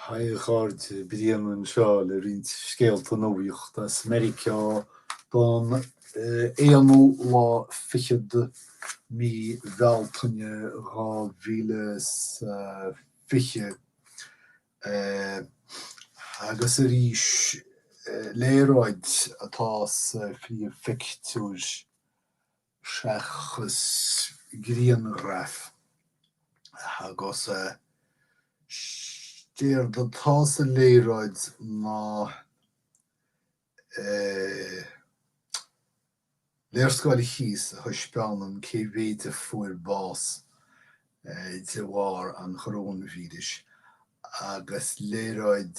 Haigard brian seo le rint scéalt an nóíocht as America don éanú lá fichiid mí bhealtainne rá bhílas fiche agus a ríis léráid atá frí fictúis seachas grían raf agus Dear the toss of léráid ná léirscoil chios a thuispeann cé bhéide fuair bás de bhar an chrónvíris agus léráid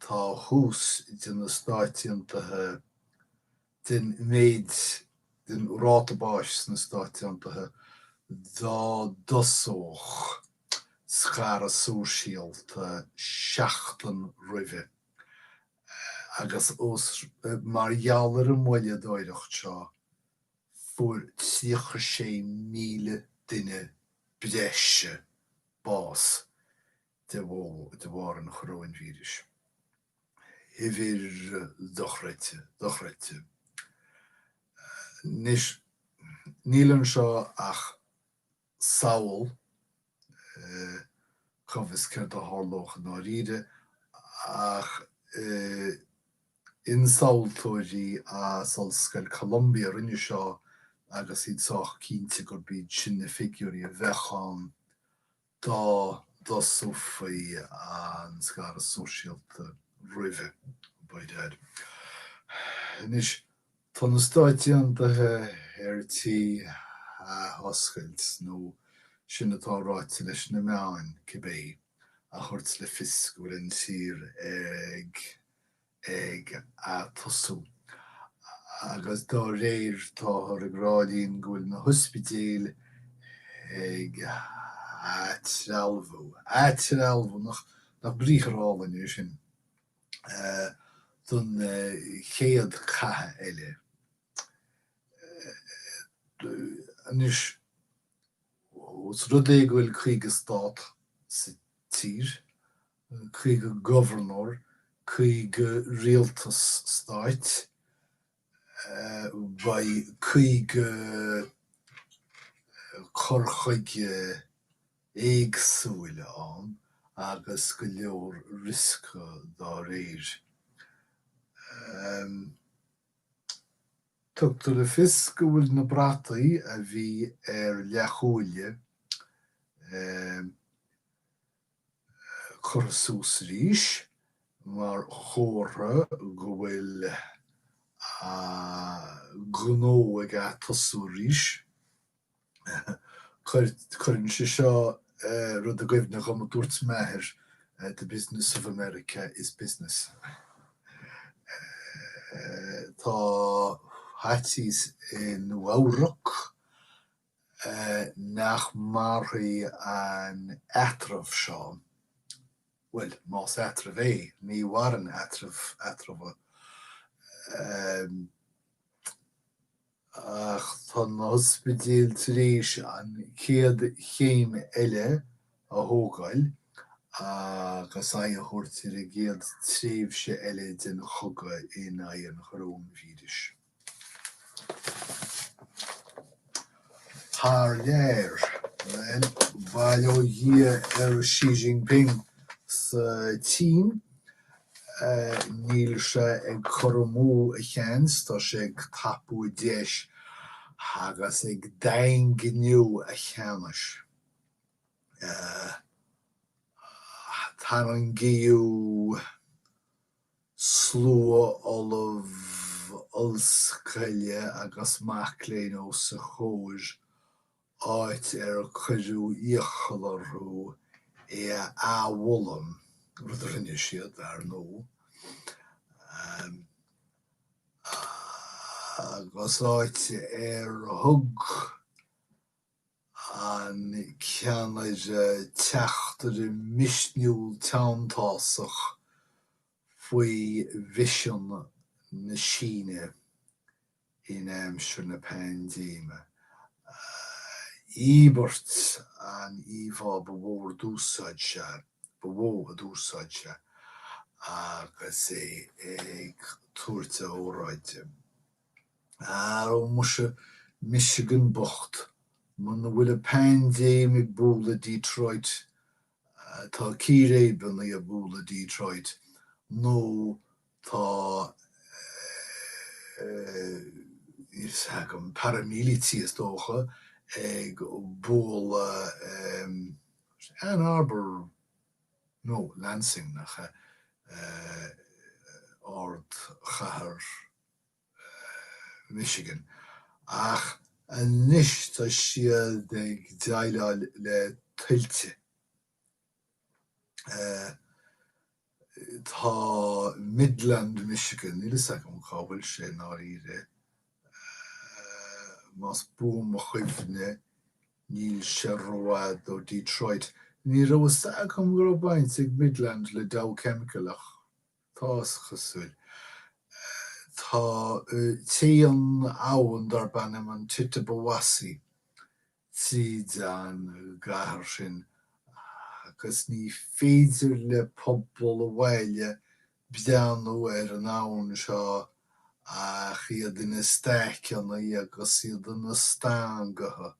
tá hús den na stáitiantathe den méid den rátabáis na stáitiantathe dá dosóch scar a sóisialta seachtan roimhe. Agus os mar jaler an moille dóireacht seo fuair 36,000 duine breise bás de bhar an chróinvíris. Hifir dochreite. Níl an seo ach saoil chufis ceart a hárlóch ná riide ach in saoiltóirí a athoscailt Columbia rinne seo agus iad sách cínte gur bíd sin na figurí a bheitán dá dosúfaí an scar a sóisialta roimhe baidéad. Nis tá na stáitiantathe tí a athoscailt nó sin atá ráite leis na meáin cibé a chuirt le fisc bhfuil an tír ag a tosú. Agus dá réir tá ar a grálín go bhfuil na ospidéil ag athrealbhú nach bríomhrálainn sin don chéad cathe eile. Anis os rud é go bhfuil chuige stát sa tír, chuige governor, chuige rialtas stáit, ba chuige chorchuige éagsúile an agus go leor risca dá réir. Tugtar le fios go bhfuil na brataí a bhí ar leachúile chorasús ríis mar chóra go bhfuil gnó ag a tosú ríis. Chuireann sé seo rud a goibh na chuma dúirt meathir the business of America is business. Tá háitís in Uamhrach nach marthaí an eatrabh seo. Well, más eatrabh é, ní war an eatrabh. Ach tá na ospidéil tar an chéad chéim eile a thógáil agus a thuirtear a géad tréimhse eile den choga in an chrónvíris. Thar léir, bhaile dhí ar Xi Jinping sa tím, níl sé ag chormú a cheans, tá sé ag tapú déis agus ag 10 gniú a cheannas. Tá an giú slua olamh ollscoile agus macléin ó sa chóir áit ar chuirú íochalarú áholamm rud a rinne siad ar nó. Agus áit ar thug an ceannaide teachtar i misniúil teantáiseach faoi vision na Síne in aimsir na pandéime. Íbert an íomhá ba bhór dúsáid se bhó a dúsáidse agus ag Tuilte óráide. Ó mu se Michigan bocht man bhfuil pandémic búla Detroit tá círéban a búla Detroit nó tá an paramilítíos dócha ag búla Ann Arbor nó Lansing nach ard chahar Michigan. Ach anis tá siad ag deile le Tuilte. Tá Midland, Michigan, níl an cábhail sé náíre más búm a chuimhne níl sé roiad ó Detroit. Ní ra chum gur baint ag Midland le Dow Chemicalach tás chasúil. Tá tíon áhan dar banam an Tuilte Bawasi tíd an gahar sin agus ní féidir le pobl a bhaile beanú an áhan seo a chiad in steicianna agus iad in stángatha.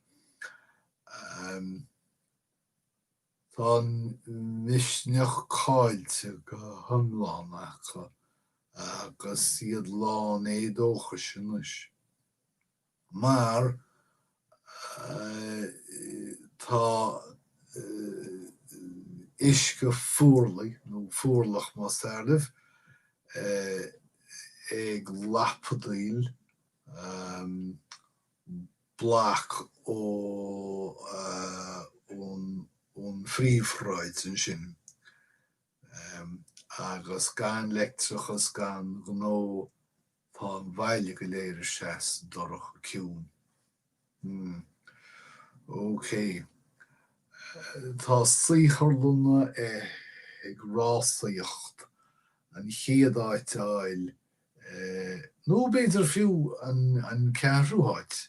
Tá misneach cáilte go thomláin acha agus iad lán édócha sin is. Mar tá isce fuorlaí nó fuorlach más tarlibh ag lapadail blach ón phríomhshráid an sin. Agus gan lectrachas gan gnó tá an bhaile go léir seas dorach a ciún. OK. Tá saochorlunna ag rásaíocht an chéad áitáil nó beidir fiú an cearúáid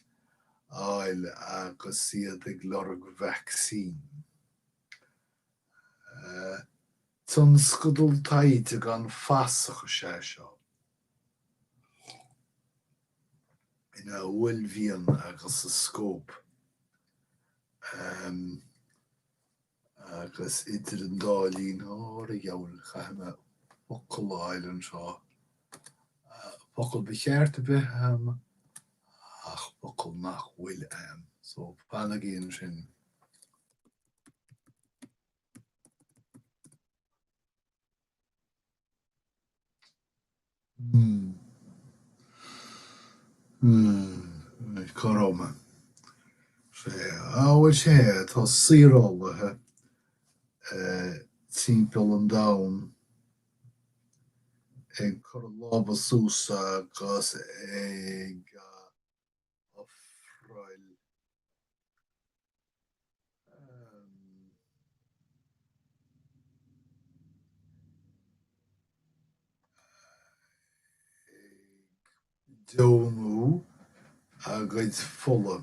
áil agus iad ag lorg vaccín. Tún scudul taide gan fasacha sé seo. Ina bhfuilbhíon agus a scóp. Agus idir an dálín áir a gheall chaime focail áil an seo. Focail becheart a bith ach focail nach bhfuil so fanna géan sin. Caroma. Bhfuil sé tá saorálathe timpeall an domhan ag chur lába sús agus ag oifreáil deomú agaid fola.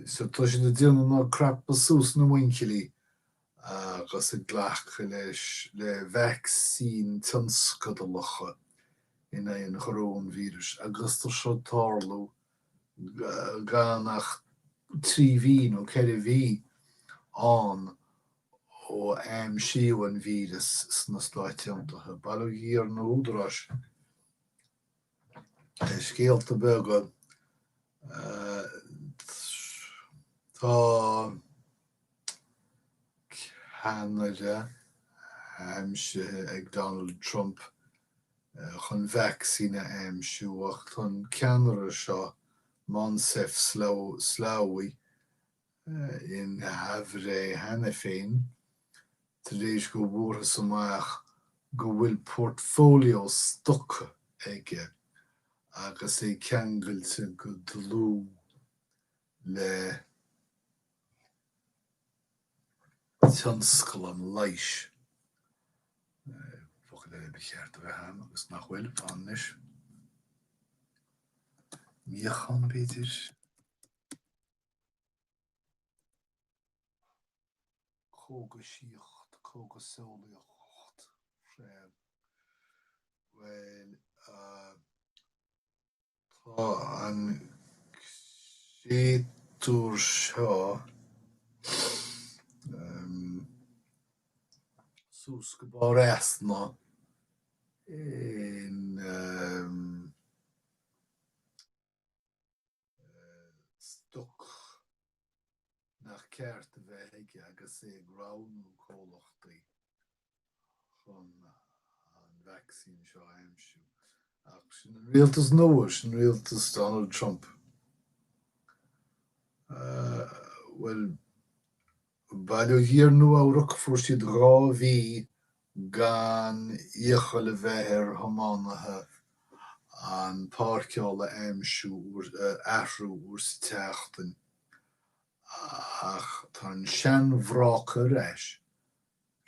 So tá sin na déanana ná crap sús na muinchilí agus a ghlach leis le vaccín tionscadalacha in an chorón vírus agus tá seo tárlú ganach 3V nó 4V an ó siú an vírus sna sláitiantathe. Bailú híar na údras scéalta beagán tá Canada aimse ag Donald Trump chun vaccína aimsiúach chun ceanara seo Monsef Sláwi in Havre hena féin tar éis go bhórthas amach go bhfuil portfólio stocha aige agus é ceangailte go dlú le tionscal an leish. Focail le becheart a bheit agus nach bhfuil anis. Míochan beidir cóga síocht, cóga sólaíocht. Well, tá an chéadúr seo sús go bár easna in stoc nach ceart a bheith ige agus é gránú cólachtaí chun an vaccín seo aimsú. Ach sin an rialtas nóir, sin rialtas Donald Trump. Well, bailú hir nu áireach fuair siad rá bhí gan íochail a bheith ar thománathe an páirceála aimsú athrú úr sa teachtain. Ach tá an sean bhráca eis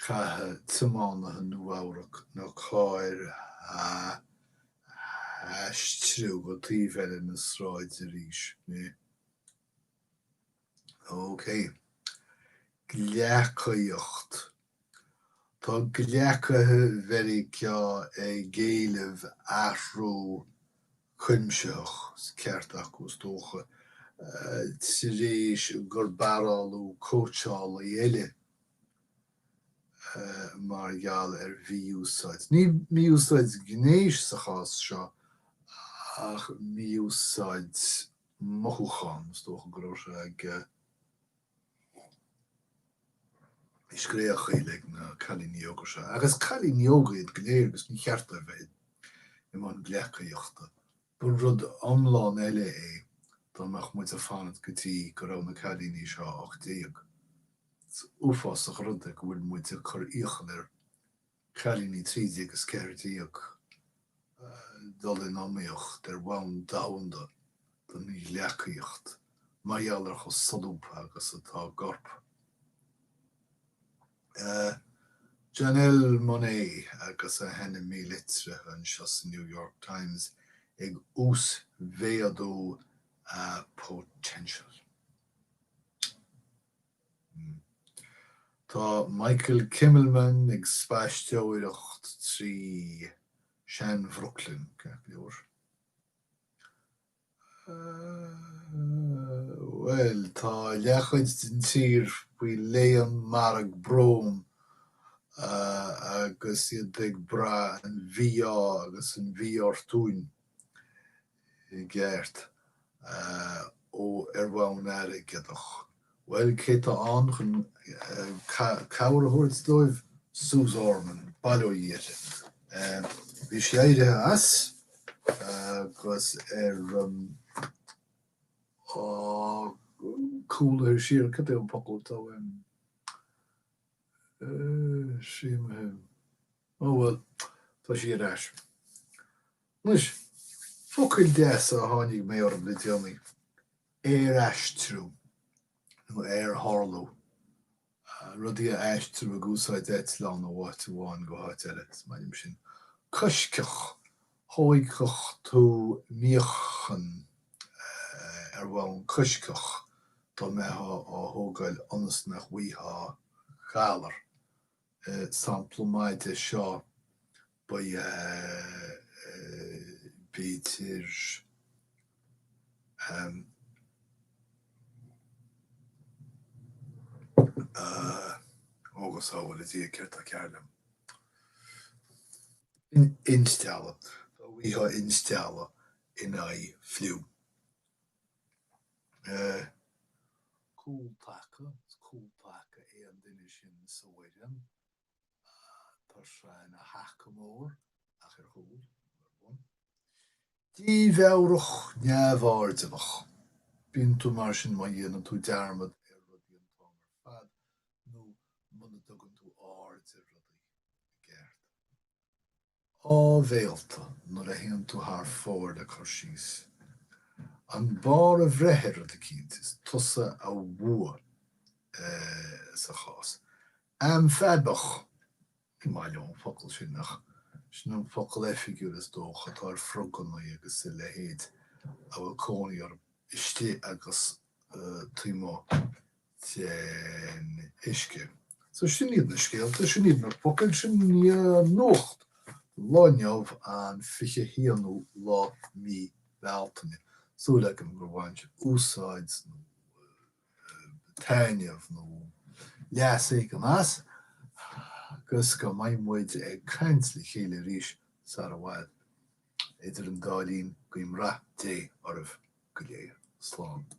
cathe tiománaithe nu áireach nó cáir aistriú go tíomhheile na sráid a rís. Okay. Gleacaíocht. Tá gleacathe very ceá géalamh athrú cuimseach ceartach go tócha tirés gur barálú cóteála eile mar gheall ar bhí úsáid. Ní mí úsáid gnéis sa chás seo ach mí úsáid mochuchan tócha gur ag isgréach le na chalíneoga se. Agus chalíneoga iad gléir gus ní cheart a bheith I man gleacaíochta. Bu rud omláin eile é dá meach muid a fánad gotí go raibh na chalíní seo 8 uafásach rud a go bhfuil muid a chur íochail ar chalíní 3 agus 4 dul in amíocht ar bhain damhanda don ní gleacaíocht maiall ar chu solúpa agus atá gorp. Janelle Monáe agus a henne mí litre an seo sa New York Times ag ús bhéadú potential. Tá Michael Kimmelman ag spaisteoireacht trí Sean Brooklyn leor. Well, tá leachaid den tír bhui léan marag bróm agus iad ag bra an bhíá agus an bhí ortúin I gceart ó ar bhain air gedach. Well, cé tá an chun cabhar a thuirt dóibh Suze Orman, bailó dhéite. Bhí sé éirithe as agus cúla siar cad é an pocal tá Shame. Oh well, tá sí eis. Nus, focail deas a tháinig mé orm le deomaí. Aistrú, nó Harlow. Rudí a aistrú a gúsáid Eitleán ó bháin go háit eile, maidim sin. Cosceach, hóigach tú míochan ar bhain cosceach tá metha á thógáil ionas nach bhuithe chalar. Samplomaide seo ba bítir agus áhfuil dtí ceart a cearlam. Insteala. Bhíthe insteala in é fliú. Cúlpacha é an duine sin sa bhaireann. Tá sé na hacamór ach ar chúl. Díbheabhrach neamhardamach. Bíonn tú mar sin má dhéanann tú dearmad ar rudí an támar fad nó muna dogann tú áard ar rudí gceart. Ábhéalta nuair a théann tú thar fór le chur síos. An bár a bhreithir a cíntas tusa a bhua sa chás. Am fedbach I maiile an focail sin nach sin an focail effigiúr is dócha tá frogannaí agus I lehéad a bhfuil cónaí ar istí agus tímá ten isce So sin iad na scéalta, sin iad na focail sin ní nócht láneamh an fiche híanú lá mí bhealtaine. Súla an gur bhaint úsáids nó taineamh nó leas an as, gus go maimmuid ag cainsli chéile ríis sa a bhhaid. Idir an dálín goim ra dé ormh go léir. Slán.